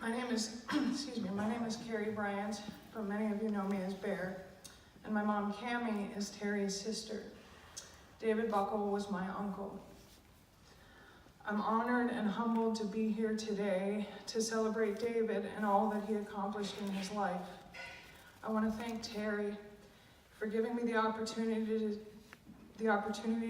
My name is, my name is Carrie Bryant, but many of you know me as Bear, and my mom Cammie is Terry's sister. David Buckel was my uncle. I'm honored and humbled to be here today to celebrate David and all that he accomplished in his life. I want to thank Terry for giving me the opportunity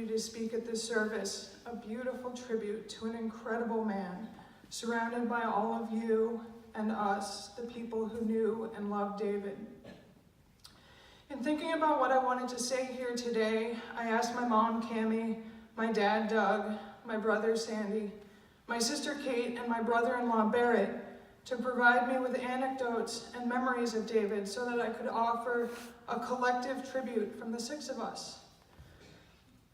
to speak at this service, a beautiful tribute to an incredible man, surrounded by all of you and us, the people who knew and loved David. In thinking about what I wanted to say here today, I asked my mom, Cammie, my dad, Doug, my brother, Sandy, my sister, Kate, and my brother-in-law, Barrett, to provide me with anecdotes and memories of David so that I could offer a collective tribute from the six of us.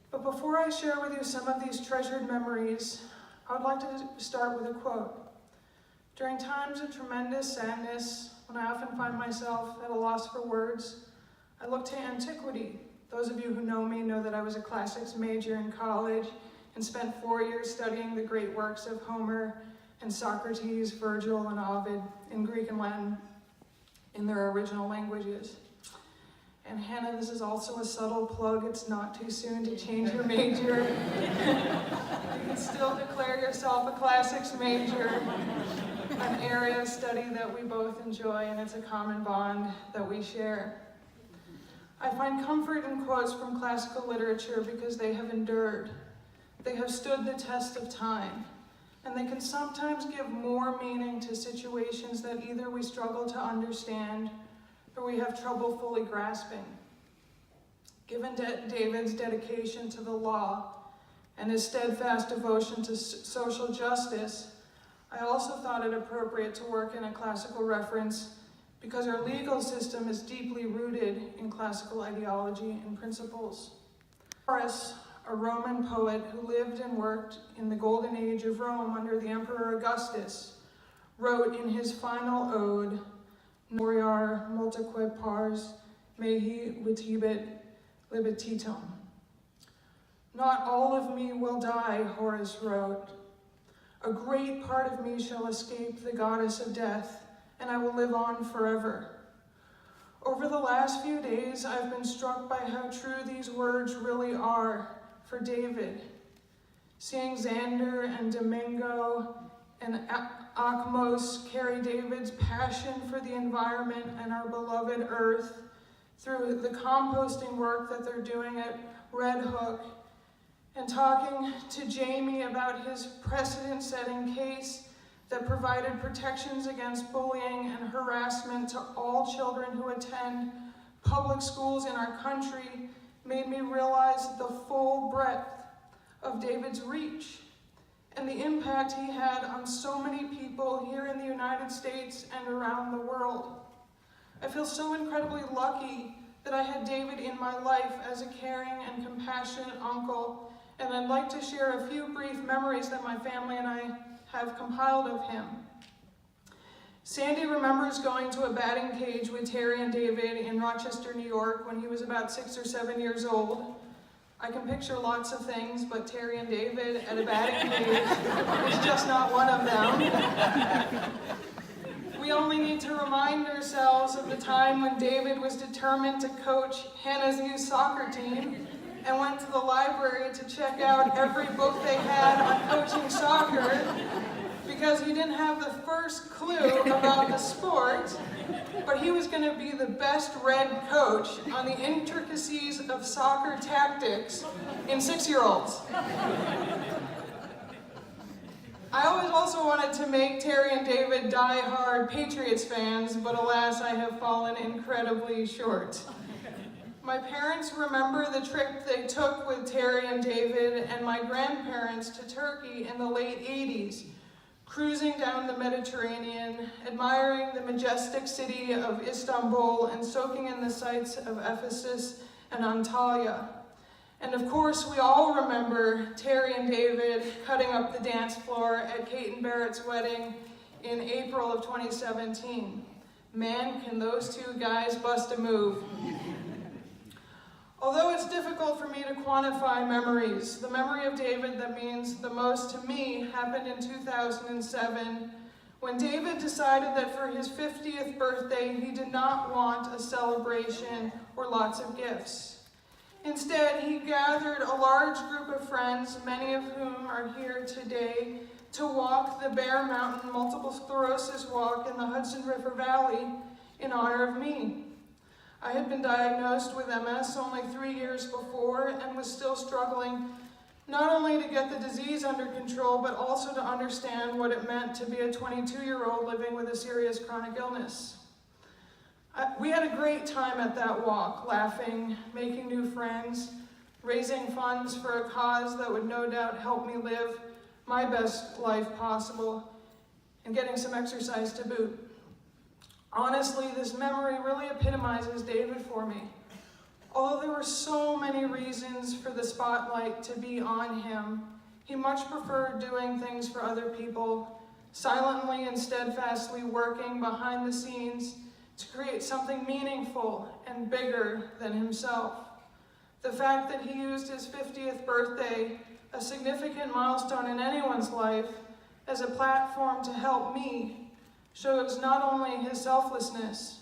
But before I share with you some of these treasured memories, I would like to start with a quote. During times of tremendous sadness, when I often find myself at a loss for words, I look to antiquity. Those of you who know me know that I was a classics major in college and spent 4 years studying the great works of Homer and Socrates, Virgil, and Ovid in Greek and Latin in their original languages. And Hannah, this is also a subtle plug. It's not too soon to change your major. You can still declare yourself a classics major, an area of study that we both enjoy, and it's a common bond that we share. I find comfort in quotes from classical literature because they have endured. They have stood the test of time, and they can sometimes give more meaning to situations that either we struggle to understand or we have trouble fully grasping. Given David's dedication to the law and his steadfast devotion to social justice, I also thought it appropriate to work in a classical reference because our legal system is deeply rooted in classical ideology and principles. Horace, a Roman poet who lived and worked in the golden age of Rome under the Emperor Augustus, wrote in his final ode, Moriar multique pars mehi vitibit libetitum. Not all of me will die, Horace wrote. A great part of me shall escape the goddess of death, and I will live on forever. Over the last few days, I've been struck by how true these words really are for David. Seeing Xander and Domingo and Akmos carry David's passion for the environment and our beloved earth through the composting work that they're doing at Red Hook, and talking to Jamie about his precedent-setting case that provided protections against bullying and harassment to all children who attend public schools in our country, made me realize the full breadth of David's reach and the impact he had on so many people here in the United States and around the world. I feel so incredibly lucky that I had David in my life as a caring and compassionate uncle, and I'd like to share a few brief memories that my family and I have compiled of him. Sandy remembers going to a batting cage with Terry and David in Rochester, New York when he was about 6 or 7 years old. I can picture lots of things, but Terry and David at a batting cage is just not one of them. We only need to remind ourselves of the time when David was determined to coach Hannah's youth soccer team and went to the library to check out every book they had on coaching soccer because he didn't have the first clue about the sport, but he was going to be the best red coach on the intricacies of soccer tactics in 6-year-olds. I always also wanted to make Terry and David die-hard Patriots fans, but alas, I have fallen incredibly short. My parents remember the trip they took with Terry and David and my grandparents to Turkey in the late 80s, cruising down the Mediterranean, admiring the majestic city of Istanbul and soaking in the sights of Ephesus and Antalya. And of course, we all remember Terry and David cutting up the dance floor at Kate and Barrett's wedding in April of 2017. Man, can those two guys bust a move. Although it's difficult for me to quantify memories, the memory of David that means the most to me happened in 2007 when David decided that for his 50th birthday, he did not want a celebration or lots of gifts. Instead, he gathered a large group of friends, many of whom are here today, to walk the Bear Mountain Multiple Sclerosis Walk in the Hudson River Valley in honor of me. I had been diagnosed with MS only 3 years before and was still struggling not only to get the disease under control, but also to understand what it meant to be a 22-year-old living with a serious chronic illness. We had a great time at that walk, laughing, making new friends, raising funds for a cause that would no doubt help me live my best life possible, and getting some exercise to boot. Honestly, this memory really epitomizes David for me. Although there were so many reasons for the spotlight to be on him, he much preferred doing things for other people, silently and steadfastly working behind the scenes to create something meaningful and bigger than himself. The fact that he used his 50th birthday, a significant milestone in anyone's life, as a platform to help me shows not only his selflessness,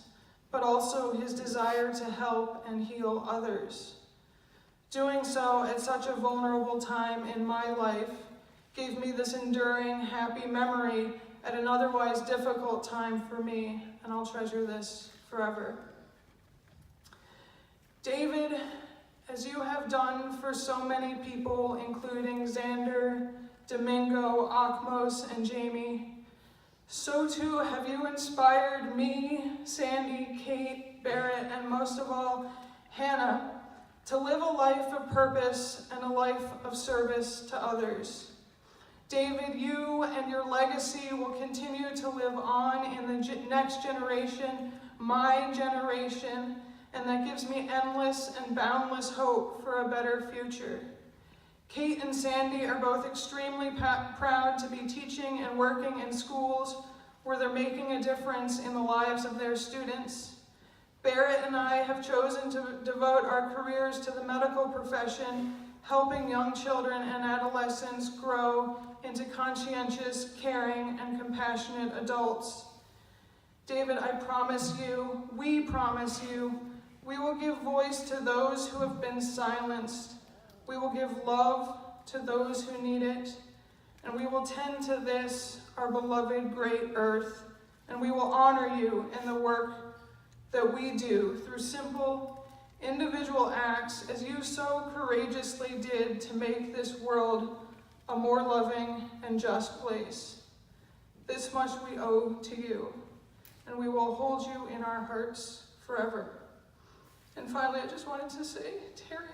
but also his desire to help and heal others. Doing so at such a vulnerable time in my life gave me this enduring, happy memory at an otherwise difficult time for me, and I'll treasure this forever. David, as you have done for so many people, including Xander, Domingo, Akmos, and Jamie, so too have you inspired me, Sandy, Kate, Barrett, and most of all, Hannah, to live a life of purpose and a life of service to others. David, you and your legacy will continue to live on in the next generation, my generation, and that gives me endless and boundless hope for a better future. Kate and Sandy are both extremely proud to be teaching and working in schools where they're making a difference in the lives of their students. Barrett and I have chosen to devote our careers to the medical profession, helping young children and adolescents grow into conscientious, caring, and compassionate adults. David, I promise you, we promise you, we will give voice to those who have been silenced. We will give love to those who need it, and we will tend to this, our beloved great earth, and we will honor you in the work that we do through simple, individual acts as you so courageously did to make this world a more loving and just place. This much we owe to you, and we will hold you in our hearts forever. And finally, I just wanted to say, Terry,